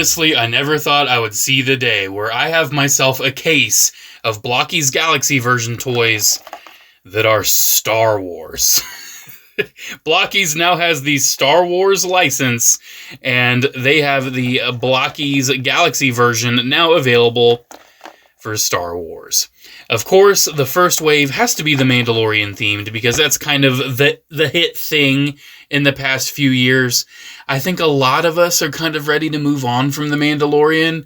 Honestly, I never thought I would see the day where I have myself a case of Blockies Galaxy version toys that are Star Wars. Blockies now has the Star Wars license, and they have the Blockies Galaxy version now available for Star Wars. Of course, the first wave has to be the Mandalorian themed, because that's kind of the hit thing in the past few years. I think a lot of us are kind of ready to move on from the Mandalorian.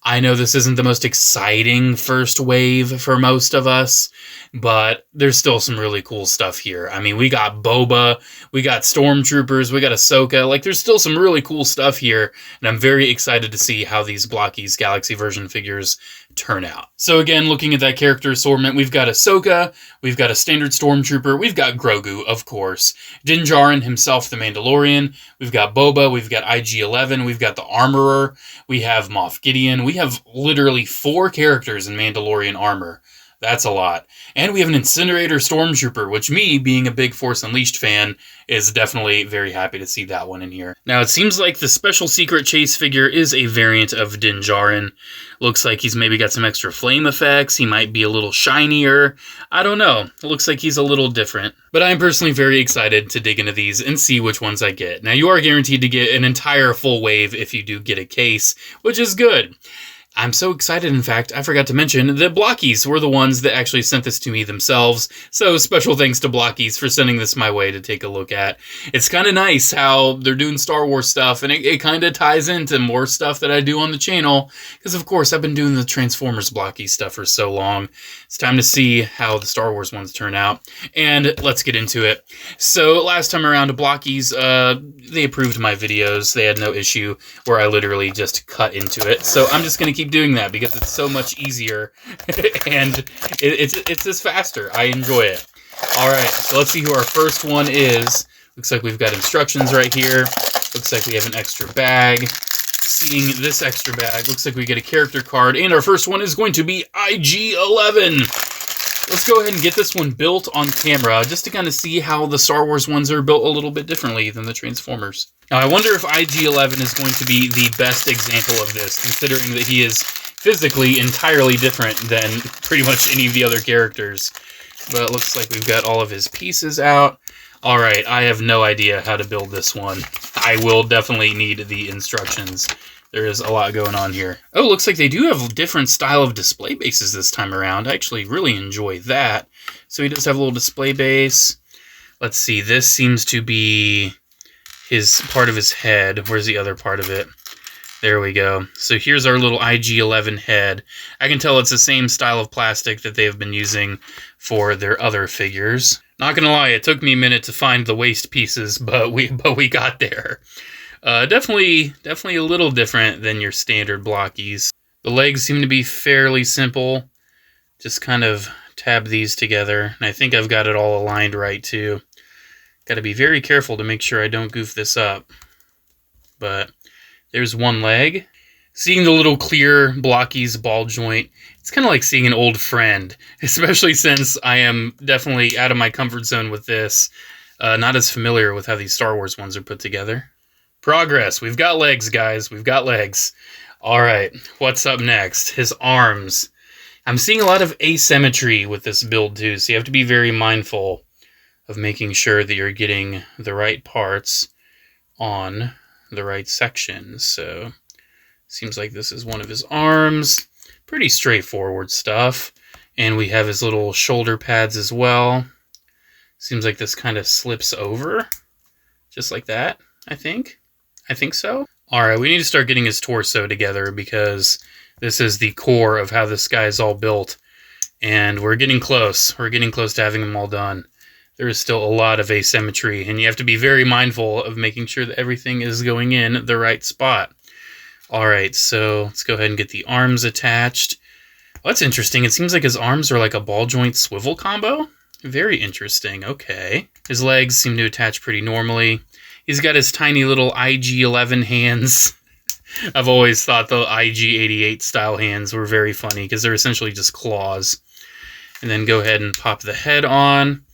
I know this isn't the most exciting first wave for most of us, but there's still some really cool stuff here. I mean, we got Boba, we got Stormtroopers, we got Ahsoka. Like, there's still some really cool stuff here, and I'm very excited to see how these Blockies Galaxy version figures turn out. So again, looking at that character assortment, we've got Ahsoka, we've got a standard Stormtrooper, we've got Grogu, of course, Djarin himself, the Mandalorian, we've got Boba, we've got IG-11, we've got the Armorer, we have Moff Gideon, we have literally 4 characters in Mandalorian armor. That's a lot. And we have an Incinerator Stormtrooper, which me, being a big Force Unleashed fan, is definitely very happy to see that one in here. Now, it seems like the Special Secret Chase figure is a variant of Din Djarin. Looks like he's maybe got some extra flame effects. He might be a little shinier. I don't know. It looks like he's a little different. But I'm personally very excited to dig into these and see which ones I get. Now, you are guaranteed to get an entire full wave if you do get a case, which is good. I'm so excited, in fact, I forgot to mention that Blockies were the ones that actually sent this to me themselves, so special thanks to Blockies for sending this my way to take a look at. It's kind of nice how they're doing Star Wars stuff, and it kind of ties into more stuff that I do on the channel, because of course I've been doing the Transformers Blockies stuff for so long. It's time to see how the Star Wars ones turn out, and let's get into it. So last time around, Blockies, they approved my videos. They had no issue where I literally just cut into it, so I'm just going to keep doing that because it's so much easier and it's just faster. I enjoy it. Alright, so let's see who our first one is. Looks like we've got instructions right here. Looks like we have an extra bag. Seeing this extra bag, looks like we get a character card, and our first one is going to be IG-11. Let's go ahead and get this one built on camera, just to kind of see how the Star Wars ones are built a little bit differently than the Transformers. Now, I wonder if IG-11 is going to be the best example of this, considering that he is physically entirely different than pretty much any of the other characters. But it looks like we've got all of his pieces out. Alright, I have no idea how to build this one. I will definitely need the instructions. There is a lot going on here. Oh, looks like they do have a different style of display bases this time around. I actually really enjoy that. So he does have a little display base. Let's see, this seems to be his part of his head. Where's the other part of it? There we go. So here's our little IG-11 head. I can tell it's the same style of plastic that they've been using for their other figures. Not gonna lie, it took me a minute to find the waist pieces, but we got there. Definitely a little different than your standard Blockies. The legs seem to be fairly simple. Just kind of tab these together, and I think I've got it all aligned right too. Got to be very careful to make sure I don't goof this up. But there's one leg. Seeing the little clear Blockies ball joint, it's kind of like seeing an old friend, especially since I am definitely out of my comfort zone with this. Not as familiar with how these Star Wars ones are put together. Progress. We've got legs, guys. We've got legs. All right. What's up next? His arms. I'm seeing a lot of asymmetry with this build, too, so you have to be very mindful of making sure that you're getting the right parts on the right section. So, seems like this is one of his arms. Pretty straightforward stuff. And we have his little shoulder pads as well. Seems like this kind of slips over. Just like that, I think. I think so. Alright, we need to start getting his torso together because this is the core of how this guy is all built. And we're getting close. We're getting close to having him all done. There is still a lot of asymmetry, and you have to be very mindful of making sure that everything is going in the right spot. Alright, so let's go ahead and get the arms attached. Well, that's interesting. It seems like his arms are like a ball joint swivel combo. Very interesting. Okay. His legs seem to attach pretty normally. He's got his tiny little IG-11 hands. I've always thought the IG-88 style hands were very funny because they're essentially just claws. And then go ahead and pop the head on.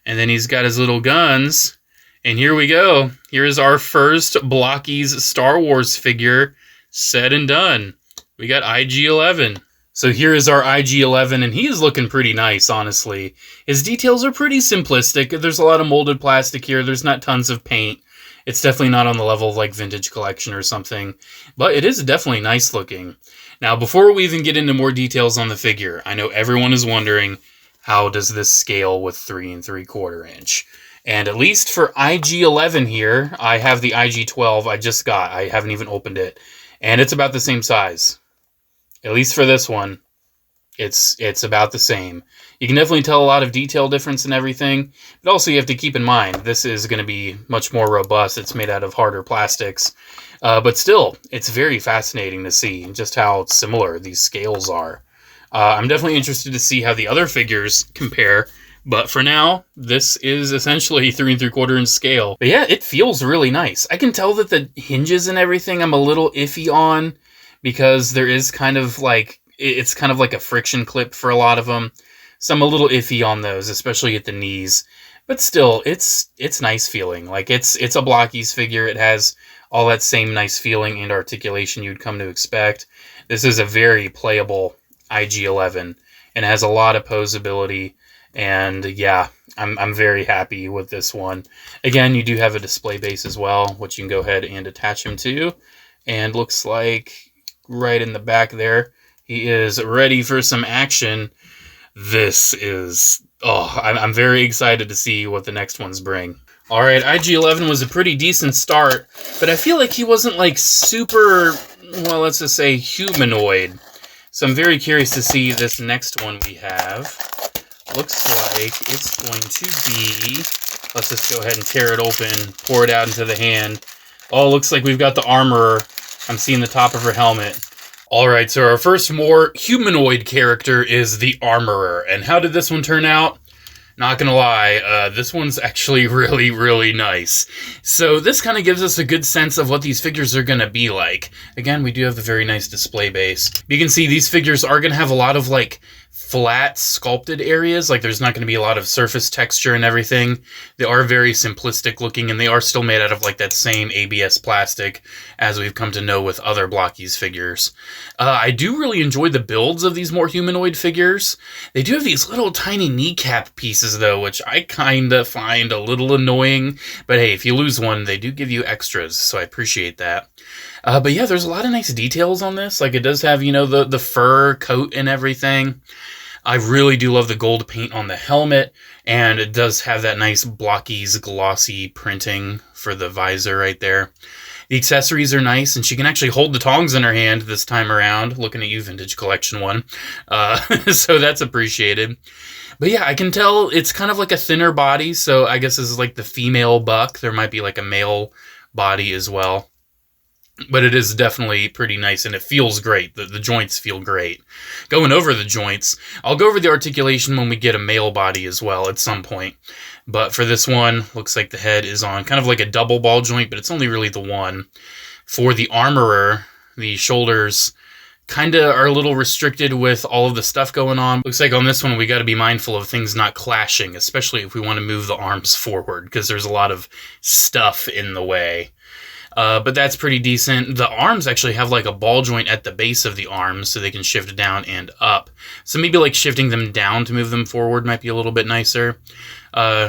And then he's got his little guns. And here we go. Here's our first Blockies Star Wars figure. said and done. We got IG-11. So here is our IG-11, and he is looking pretty nice, honestly. His details are pretty simplistic. There's a lot of molded plastic here. There's not tons of paint. It's definitely not on the level of like Vintage Collection or something, but it is definitely nice looking. Now, before we even get into more details on the figure, I know everyone is wondering, how does this scale with 3 3/4 inch? And at least for IG-11 here, I have the IG-12 I just got. I haven't even opened it. And it's about the same size. At least for this one, it's about the same. You can definitely tell a lot of detail difference and everything, but also you have to keep in mind, this is going to be much more robust. It's made out of harder plastics. But still, it's very fascinating to see just how similar these scales are. I'm definitely interested to see how the other figures compare, but for now, this is essentially 3 3/4 inch scale. But yeah, it feels really nice. I can tell that the hinges and everything I'm a little iffy on, because there is kind of like, it's kind of like a friction clip for a lot of them. So I'm a little iffy on those, especially at the knees. But still, it's nice feeling. Like, it's a Blockies figure. It has all that same nice feeling and articulation you'd come to expect. This is a very playable IG-11 and has a lot of posability. And yeah, I'm very happy with this one. Again, you do have a display base as well, which you can go ahead and attach him to. And looks like right in the back there, he is ready for some action. This is, I'm very excited to see what the next ones bring. All right, IG-11 was a pretty decent start, but I feel like he wasn't like super, well, let's just say humanoid. So I'm very curious to see this next one we have. Looks like it's going to be, let's just go ahead and tear it open, pour it out into the hand. Oh, looks like we've got the Armorer. I'm seeing the top of her helmet. All right, so our first more humanoid character is the Armorer. And how did this one turn out? Not gonna lie, this one's actually really, really nice. So this kind of gives us a good sense of what these figures are gonna be like. Again, we do have a very nice display base. You can see these figures are gonna have a lot of like flat sculpted areas. Like, there's not gonna be a lot of surface texture and everything. They are very simplistic looking, and they are still made out of like that same ABS plastic as we've come to know with other Blockies figures. I do really enjoy the builds of these more humanoid figures. They do have these little tiny kneecap pieces though, which I kind of find a little annoying. But hey, if you lose one, they do give you extras, so I appreciate that. But yeah, there's a lot of nice details on this. Like, it does have, you know, the fur coat and everything. I really do love the gold paint on the helmet, and it does have that nice Blockies glossy printing for the visor right there. The accessories are nice, and she can actually hold the tongs in her hand this time around. Looking at you, Vintage Collection one. So that's appreciated. But yeah, I can tell it's kind of like a thinner body, so I guess this is like the female buck. There might be like a male body as well. But it is definitely pretty nice, and it feels great. The joints feel great. Going over the joints, I'll go over the articulation when we get a male body as well at some point. But for this one, looks like the head is on kind of like a double ball joint, but it's only really the one. For the Armorer, the shoulders kind of are a little restricted with all of the stuff going on. Looks like on this one, we got to be mindful of things not clashing, especially if we want to move the arms forward, because there's a lot of stuff in the way. But that's pretty decent. The arms actually have like a ball joint at the base of the arms, so they can shift down and up. So maybe like shifting them down to move them forward might be a little bit nicer.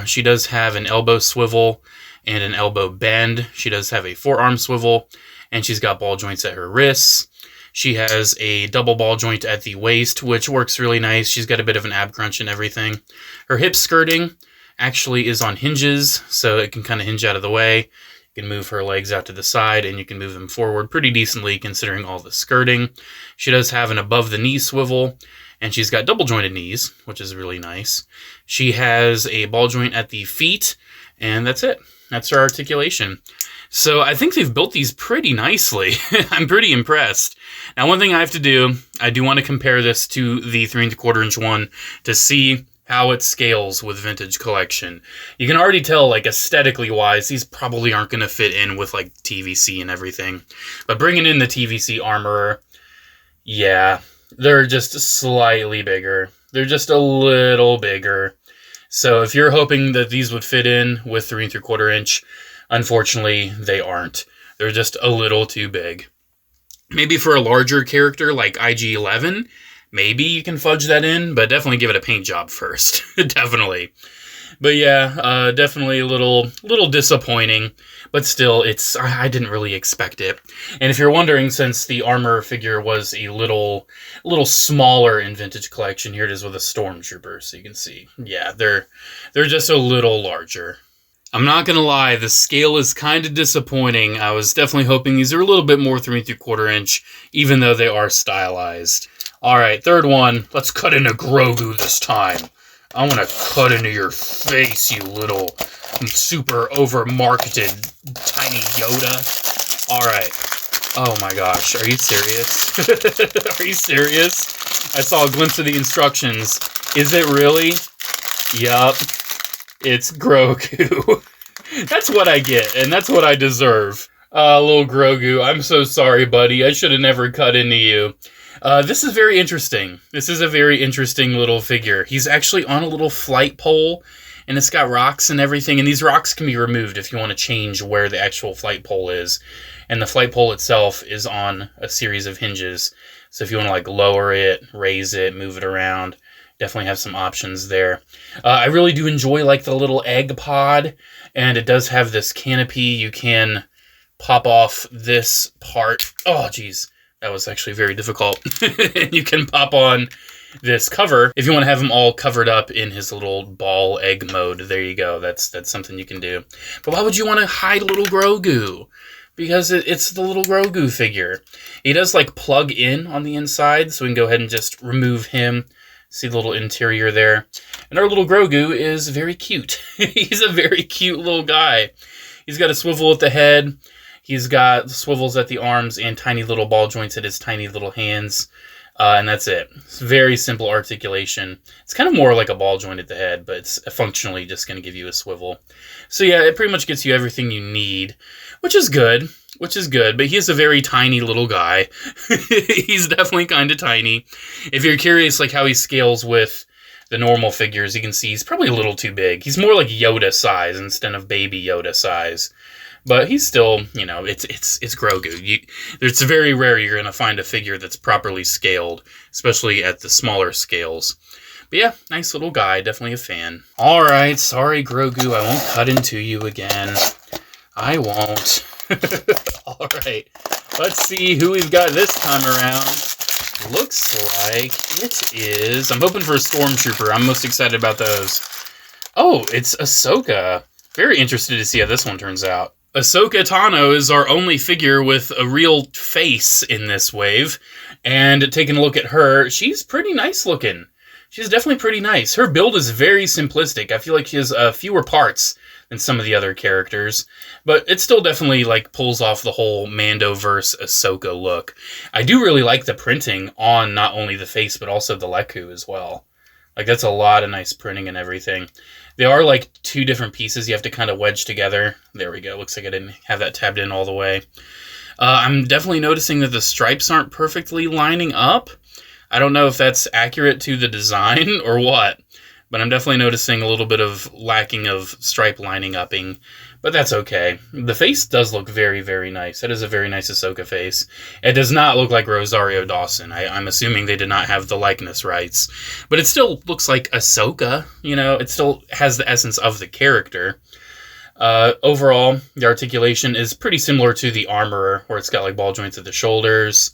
She does have an elbow swivel and an elbow bend. She does have a forearm swivel, and she's got ball joints at her wrists. She has a double ball joint at the waist, which works really nice. She's got a bit of an ab crunch and everything. Her hip skirting actually is on hinges, so it can kind of hinge out of the way. You can move her legs out to the side, and you can move them forward pretty decently considering all the skirting. She does have an above-the-knee swivel, and she's got double-jointed knees, which is really nice. She has a ball joint at the feet, and that's it. That's her articulation. So I think they've built these pretty nicely. I'm pretty impressed. Now, one thing I have to do, I do want to compare this to the 3 3/4 inch one to see how it scales with Vintage Collection. You can already tell, like, aesthetically wise, these probably aren't going to fit in with like TVC and everything. But bringing in the TVC Armorer, yeah, they're just slightly bigger. They're just a little bigger. So if you're hoping that these would fit in with 3 3/4 inch, unfortunately, they aren't. They're just a little too big. Maybe for a larger character like IG-11, maybe you can fudge that in, but definitely give it a paint job first. Definitely. But yeah, definitely a little disappointing, but still, I didn't really expect it. And if you're wondering, since the armor figure was a little smaller in Vintage Collection, here it is with a Stormtrooper, so you can see. Yeah, they're just a little larger. I'm not gonna lie, the scale is kind of disappointing. I was definitely hoping these are a little bit more 3 3/4 inch, even though they are stylized. Alright, third one. Let's cut into Grogu this time. I want to cut into your face, you little super over-marketed tiny Yoda. Alright. Oh my gosh, are you serious? Are you serious? I saw a glimpse of the instructions. Is it really? Yup. It's Grogu. That's what I get, and that's what I deserve. Little Grogu, I'm so sorry, buddy. I should have never cut into you. This is very interesting. This is a very interesting little figure. He's actually on a little flight pole, and it's got rocks and everything, and these rocks can be removed if you want to change where the actual flight pole is. And the flight pole itself is on a series of hinges, so if you want to like lower it, raise it, move it around, definitely have some options there. I really do enjoy like the little egg pod, and it does have this canopy. You can pop off this part. Oh, geez. That was actually very difficult. And you can pop on this cover if you want to have him all covered up in his little ball egg mode. There you go. That's something you can do. But why would you want to hide little Grogu? Because it's the little Grogu figure. He does like plug in on the inside, so we can go ahead and just remove him. See the little interior there. And our little Grogu is very cute. He's a very cute little guy. He's got a swivel at the head. He's got swivels at the arms and tiny little ball joints at his tiny little hands. And that's it. It's very simple articulation. It's kind of more like a ball joint at the head, but it's functionally just going to give you a swivel. So yeah, it pretty much gets you everything you need, which is good. But he's a very tiny little guy. He's definitely kind of tiny. If you're curious like how he scales with the normal figures, you can see he's probably a little too big. He's more like Yoda size instead of baby Yoda size. But he's still, you know, it's Grogu. It's very rare you're going to find a figure that's properly scaled, especially at the smaller scales. But yeah, nice little guy. Definitely a fan. Alright, sorry Grogu, I won't cut into you again. I won't. Alright, let's see who we've got this time around. Looks like it is... I'm hoping for a Stormtrooper. I'm most excited about those. Oh, it's Ahsoka. Very interested to see how this one turns out. Ahsoka Tano is our only figure with a real face in this wave. And taking a look at her, she's pretty nice looking. She's definitely pretty nice. Her build is very simplistic. I feel like she has fewer parts than some of the other characters. But it still definitely like pulls off the whole Mandoverse Ahsoka look. I do really like the printing on not only the face, but also the Leku as well. Like, that's a lot of nice printing and everything. They are, like, 2 different pieces you have to kind of wedge together. There we go. Looks like I didn't have that tabbed in all the way. I'm definitely noticing that the stripes aren't perfectly lining up. I don't know if that's accurate to the design or what, but I'm definitely noticing a little bit of lacking of stripe lining upping. But that's okay. The face does look very, very nice. That is a very nice Ahsoka face. It does not look like Rosario Dawson. I'm assuming they did not have the likeness rights. But it still looks like Ahsoka. You know, it still has the essence of the character. Overall, the articulation is pretty similar to the Armorer, where it's got like ball joints at the shoulders,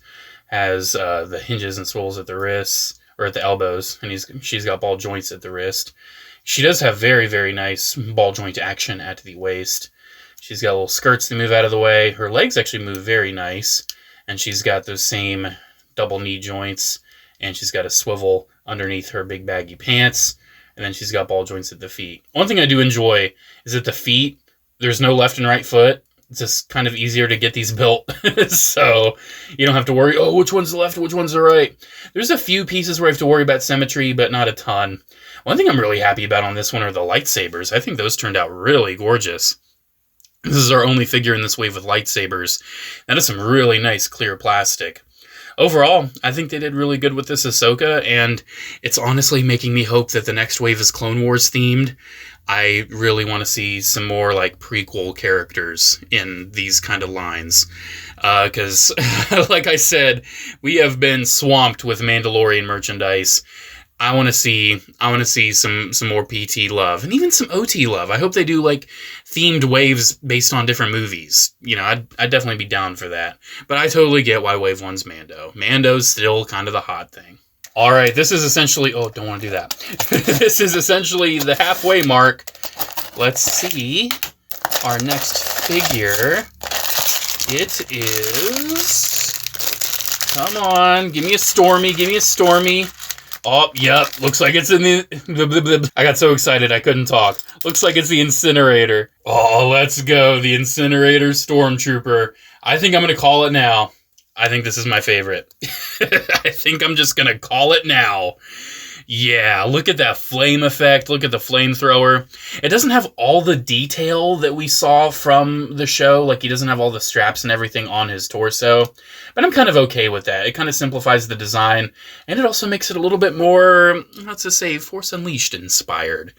has the hinges and swivels at the wrists, or at the elbows, and she's got ball joints at the wrist. She does have very, very nice ball joint action at the waist. She's got little skirts that move out of the way. Her legs actually move very nice. And she's got those same double knee joints. And she's got a swivel underneath her big baggy pants. And then she's got ball joints at the feet. One thing I do enjoy is at the feet, there's no left and right foot. It's just kind of easier to get these built. So you don't have to worry, oh, which one's the left, which one's the right. There's a few pieces where I have to worry about symmetry, but not a ton. One thing I'm really happy about on this one are the lightsabers. I think those turned out really gorgeous. This is our only figure in this wave with lightsabers. That is some really nice clear plastic. Overall, I think they did really good with this Ahsoka, and it's honestly making me hope that the next wave is Clone Wars themed. I really want to see some more like prequel characters in these kind of lines. Because, like I said, we have been swamped with Mandalorian merchandise. I want to see some more PT love and even some OT love. I hope they do like themed waves based on different movies. You know, I'd definitely be down for that. But I totally get why Wave 1's Mando. Mando's still kind of the hot thing. All right, this is essentially... Oh, don't want to do that. This is essentially the halfway mark. Let's see our next figure. It is... Come on, give me a Stormy, give me a Stormy. Oh, yep, looks like it's in the... I got so excited I couldn't talk. Looks like it's the Incinerator. Oh, let's go, the Incinerator Stormtrooper. I think I'm going to call it now. I think this is my favorite. I think I'm just going to call it now. Yeah, look at that flame effect. Look at the flamethrower. It doesn't have all the detail that we saw from the show. Like, he doesn't have all the straps and everything on his torso. But I'm kind of okay with that. It kind of simplifies the design. And it also makes it a little bit more, let's just say, Force Unleashed inspired.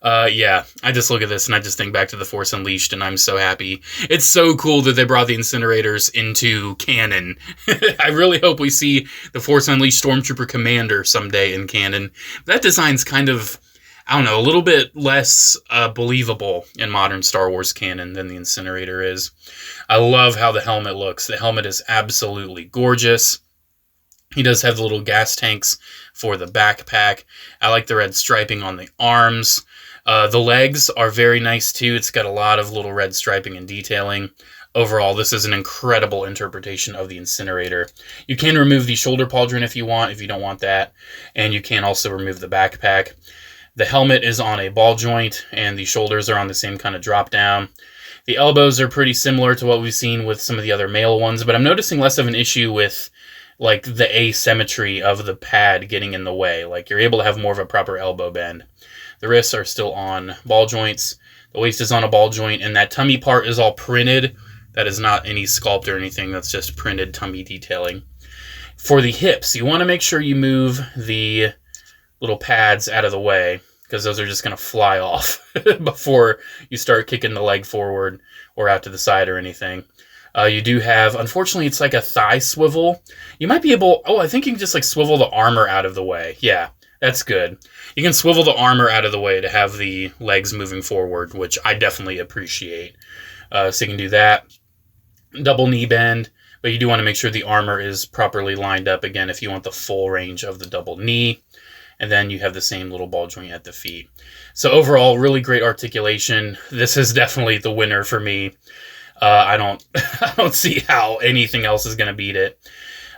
Yeah, I just look at this and I just think back to the Force Unleashed and I'm so happy. It's so cool that they brought the Incinerators into canon. I really hope we see the Force Unleashed Stormtrooper Commander someday in canon. That design's kind of, I don't know, a little bit less believable in modern Star Wars canon than the Incinerator is. I love how the helmet looks. The helmet is absolutely gorgeous. He does have the little gas tanks for the backpack. I like the red striping on the arms. The legs are very nice too. It's got a lot of little red striping and detailing. Overall, this is an incredible interpretation of the Incinerator. You can remove the shoulder pauldron if you don't want that. And you can also remove the backpack. The helmet is on a ball joint, and the shoulders are on the same kind of drop down. The elbows are pretty similar to what we've seen with some of the other male ones, but I'm noticing less of an issue with like the asymmetry of the pad getting in the way. Like, you're able to have more of a proper elbow bend. The wrists are still on ball joints. The waist is on a ball joint, and that tummy part is all printed. That is not any sculpt or anything. That's just printed tummy detailing. For the hips, you want to make sure you move the little pads out of the way, because those are just going to fly off before you start kicking the leg forward or out to the side or anything. You do have, unfortunately, it's like a thigh swivel. You might be able, I think you can just like swivel the armor out of the way. Yeah, that's good. You can swivel the armor out of the way to have the legs moving forward, which I definitely appreciate. So you can do that. Double knee bend, but you do want to make sure the armor is properly lined up again if you want the full range of the double knee. And then you have the same little ball joint at the feet. So overall, really great articulation. This is definitely the winner for me. I don't see how anything else is going to beat it.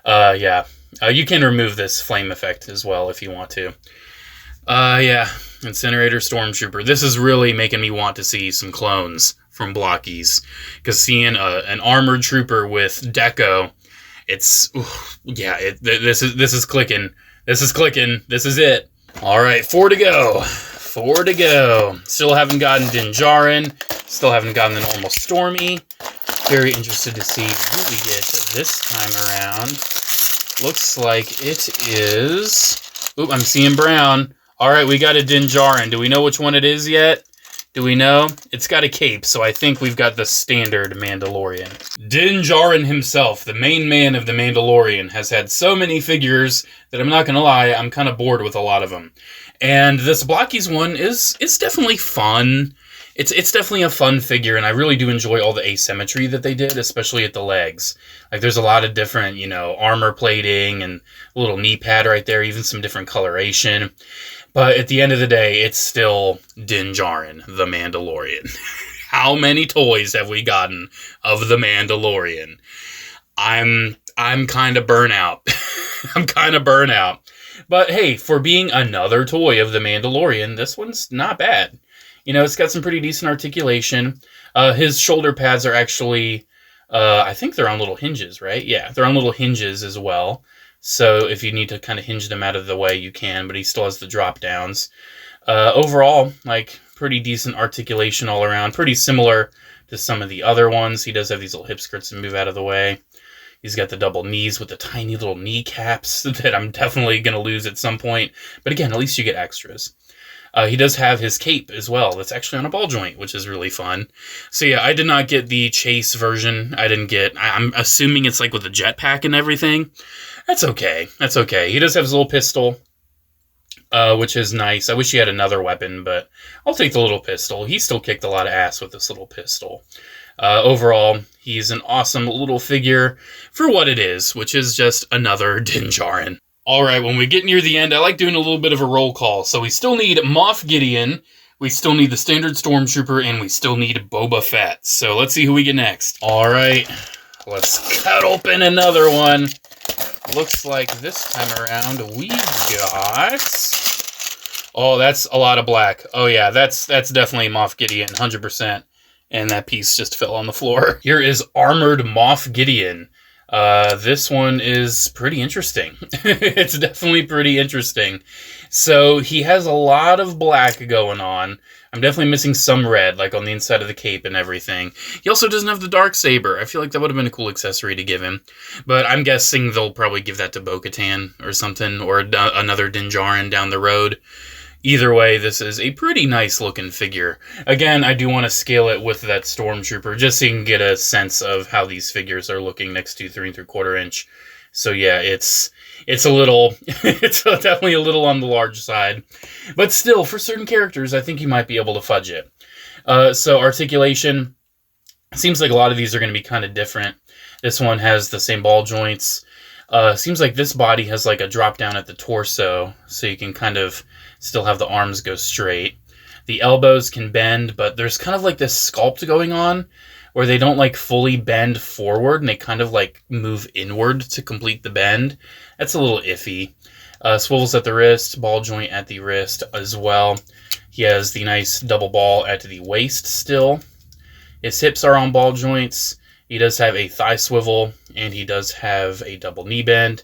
Yeah. You can remove this flame effect as well if you want to. Yeah. Incinerator Stormtrooper. This is really making me want to see some clones from Blockies. Because seeing an armored trooper with deco, it's... yeah, this is clicking. This is clicking. This is it. All right, 4 to go. 4 to go. Still haven't gotten Djarin. Still haven't gotten the normal Stormy. Very interested to see who we get this time around. Looks like it is... Oop, I'm seeing brown. All right, we got a Djarin. Do we know which one it is yet? Do we know? It's got a cape, so I think we've got the standard Mandalorian. Djarin himself, the main man of the Mandalorian, has had so many figures that I'm not going to lie, I'm kind of bored with a lot of them. And this Blockies one is definitely fun. It's definitely a fun figure, and I really do enjoy all the asymmetry that they did, especially at the legs. Like, there's a lot of different, armor plating and a little knee pad right there, even some different coloration. But at the end of the day, it's still Djarin, the Mandalorian. How many toys have we gotten of the Mandalorian? I'm kind of burnt out. I'm kind of burnt out. But hey, for being another toy of the Mandalorian, this one's not bad. It's got some pretty decent articulation. His shoulder pads are actually, I think they're on little hinges, right? Yeah, they're on little hinges as well. So if you need to kind of hinge them out of the way, you can, but he still has the drop downs. Overall, like, pretty decent articulation all around. Pretty similar to some of the other ones. He does have these little hip skirts that move out of the way. He's got the double knees with the tiny little kneecaps that I'm definitely going to lose at some point. But again, at least you get extras. He does have his cape as well. That's actually on a ball joint, which is really fun. So yeah, I did not get the chase version. I'm assuming it's like with a jetpack and everything. That's okay. That's okay. He does have his little pistol, which is nice. I wish he had another weapon, but I'll take the little pistol. He still kicked a lot of ass with this little pistol. Overall, he's an awesome little figure for what it is, which is just another Djarin. Alright, when we get near the end, I like doing a little bit of a roll call. So we still need Moff Gideon, we still need the standard Stormtrooper, and we still need Boba Fett. So let's see who we get next. Alright, let's cut open another one. Looks like this time around we've got... Oh, that's a lot of black. Oh yeah, that's definitely Moff Gideon, 100%. And that piece just fell on the floor. Here is Armored Moff Gideon. This one is pretty interesting. It's definitely pretty interesting. So he has a lot of black going on. I'm definitely missing some red, like on the inside of the cape and everything. He also doesn't have the Darksaber. I feel like that would have been a cool accessory to give him. But I'm guessing they'll probably give that to Bo-Katan or something, or another Djarin down the road. Either way, this is a pretty nice looking figure. Again, I do want to scale it with that Stormtrooper, just so you can get a sense of how these figures are looking next to 3 3/4 inch. So yeah, it's a little, it's definitely a little on the large side. But still, for certain characters, I think you might be able to fudge it. So articulation, seems like a lot of these are going to be kind of different. This one has the same ball joints. Seems like this body has like a drop down at the torso, so you can kind of still have the arms go straight. The elbows can bend, but there's kind of like this sculpt going on where they don't like fully bend forward and they kind of like move inward to complete the bend. That's a little iffy. Swivels at the wrist, ball joint at the wrist as well. He has the nice double ball at the waist still. His hips are on ball joints. He does have a thigh swivel, and he does have a double knee bend,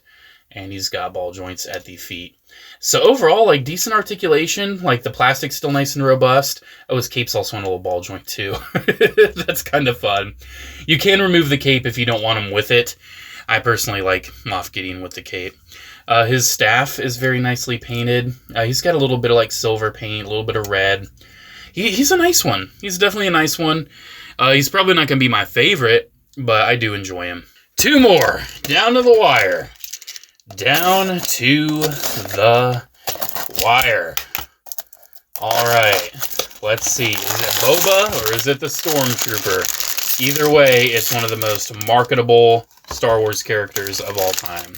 and he's got ball joints at the feet. So overall, like, decent articulation. Like, the plastic's still nice and robust. Oh, his cape's also on a little ball joint, too. That's kind of fun. You can remove the cape if you don't want him with it. I personally like Moff Gideon with the cape. His staff is very nicely painted. He's got a little bit of, like, silver paint, a little bit of red. He's a nice one. He's definitely a nice one. He's probably not going to be my favorite, but I do enjoy him. 2 more. Down to the wire. Down to the wire. Alright. Let's see. Is it Boba or is it the Stormtrooper? Either way, it's one of the most marketable Star Wars characters of all time.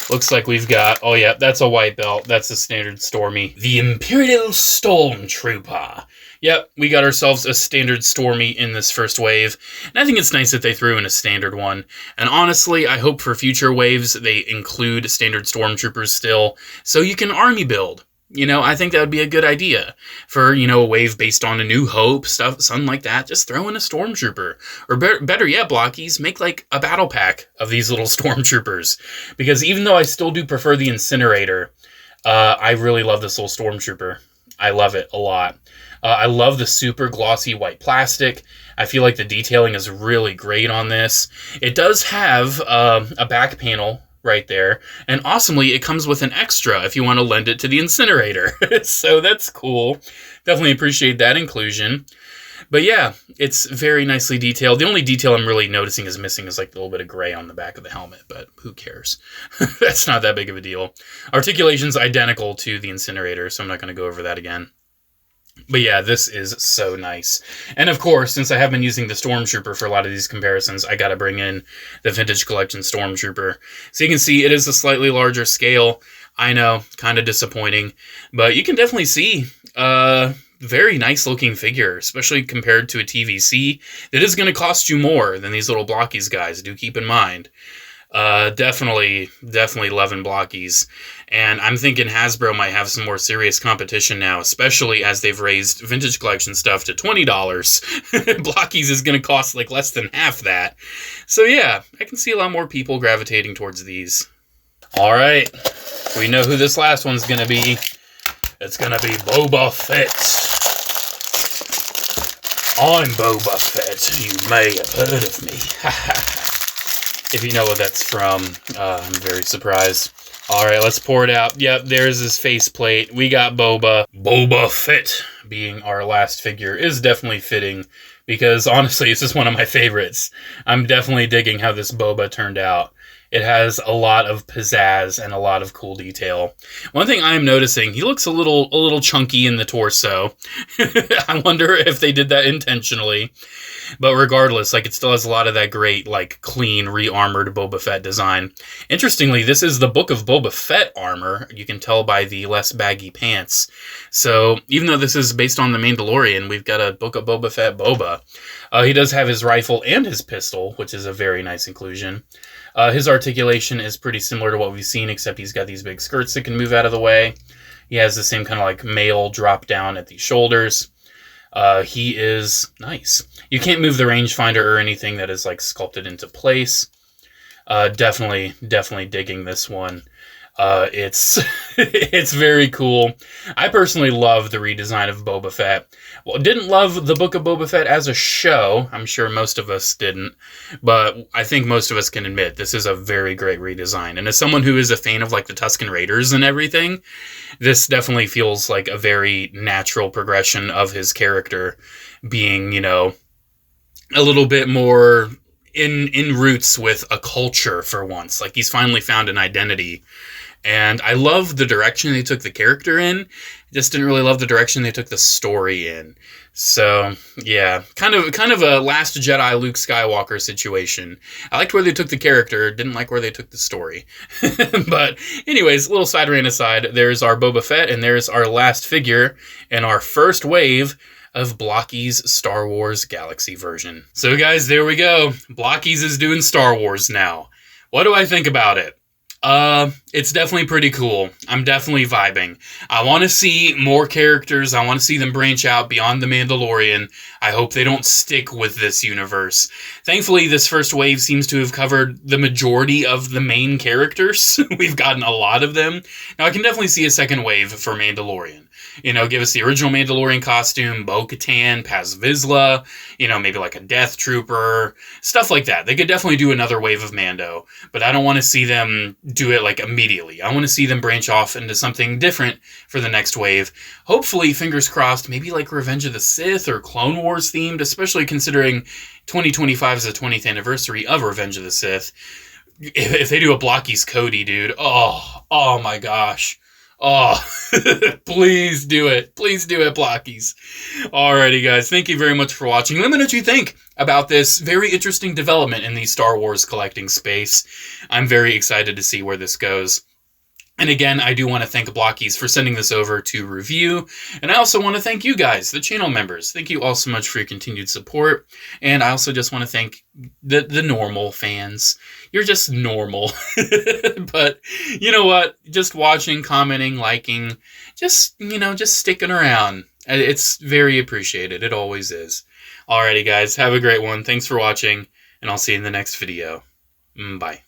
Looks like we've got... Oh, yeah, that's a white belt. That's the standard Stormy. The Imperial Stormtrooper. Yep, we got ourselves a standard Stormy in this first wave, and I think it's nice that they threw in a standard one. And honestly, I hope for future waves they include standard Stormtroopers still, so you can army build. You know, I think that would be a good idea for, you know, a wave based on A New Hope, something like that. Just throw in a Stormtrooper. Or better yet, Blockies, make like a battle pack of these little Stormtroopers. Because even though I still do prefer the Incinerator, I really love this little Stormtrooper. I love it a lot. I love the super glossy white plastic. I feel like the detailing is really great on this. It does have a back panel right there, and awesomely, it comes with an extra if you want to lend it to the Incinerator. So that's cool. Definitely appreciate that inclusion. But yeah, it's very nicely detailed. The only detail I'm really noticing is missing is like a little bit of gray on the back of the helmet, but who cares? That's not that big of a deal. Articulation's identical to the Incinerator, so I'm not going to go over that again. But yeah, this is so nice. And of course, since I have been using the Stormtrooper for a lot of these comparisons, I gotta bring in the Vintage Collection Stormtrooper. So you can see it is a slightly larger scale. I know, kind of disappointing. But you can definitely see very nice looking figure, especially compared to a TVC. That is going to cost you more than these little Blockies guys, do keep in mind. Definitely loving Blockies. And I'm thinking Hasbro might have some more serious competition now, especially as they've raised Vintage Collection stuff to $20. Blockies is going to cost like less than half that. So yeah, I can see a lot more people gravitating towards these. Alright, we know who this last one's going to be. It's going to be Boba Fett. I'm Boba Fett. You may have heard of me. If you know what that's from, I'm very surprised. All right, let's pour it out. Yep, there's his faceplate. We got Boba. Boba Fett being our last figure is definitely fitting because, honestly, this is one of my favorites. I'm definitely digging how this Boba turned out. It has a lot of pizzazz and a lot of cool detail. One thing I'm noticing, he looks a little chunky in the torso. I wonder if they did that intentionally. But regardless, like, it still has a lot of that great, like, clean, re-armored Boba Fett design. Interestingly, this is the Book of Boba Fett armor. You can tell by the less baggy pants. So, even though this is based on the Mandalorian, we've got a Book of Boba Fett Boba. He does have his rifle and his pistol, which is a very nice inclusion. His articulation is pretty similar to what we've seen, except he's got these big skirts that can move out of the way. He has the same kind of, like, mail drop down at the shoulders. He is nice. You can't move the rangefinder or anything that is like sculpted into place. Definitely digging this one. It's it's very cool. I personally love the redesign of Boba Fett. Well, didn't love the Book of Boba Fett as a show. I'm sure most of us didn't, but I think most of us can admit this is a very great redesign. And as someone who is a fan of like the Tusken Raiders and everything, this definitely feels like a very natural progression of his character being, you know, a little bit more in roots with a culture for once. Like he's finally found an identity. And I love the direction they took the character in. Just didn't really love the direction they took the story in. So, yeah, kind of a Last Jedi Luke Skywalker situation. I liked where they took the character, didn't like where they took the story. But anyways, little side rant aside, there's our Boba Fett, and there's our last figure in our first wave of Blockies Star Wars Galaxy version. So guys, there we go. Blockies is doing Star Wars now. What do I think about it? It's definitely pretty cool. I'm definitely vibing. I want to see more characters. I want to see them branch out beyond the Mandalorian. I hope they don't stick with this universe. Thankfully, this first wave seems to have covered the majority of the main characters. We've gotten a lot of them. Now, I can definitely see a second wave for Mandalorian. You know, give us the original Mandalorian costume, Bo-Katan, Paz Vizsla, you know, maybe like a Death Trooper, stuff like that. They could definitely do another wave of Mando, but I don't want to see them do it like immediately. I want to see them branch off into something different for the next wave. Hopefully, fingers crossed, maybe like Revenge of the Sith or Clone Wars themed, especially considering 2025 is the 20th anniversary of Revenge of the Sith. If they do a Blockies Cody, dude, oh my gosh. Oh, please do it. Please do it, Blockies. Alrighty, guys. Thank you very much for watching. Let me know what you think about this very interesting development in the Star Wars collecting space. I'm very excited to see where this goes. And again, I do want to thank Blockies for sending this over to review. And I also want to thank you guys, the channel members. Thank you all so much for your continued support. And I also just want to thank the normal fans. You're just normal. But you know what? Just watching, commenting, liking, just sticking around. It's very appreciated. It always is. Alrighty, guys. Have a great one. Thanks for watching. And I'll see you in the next video. Bye.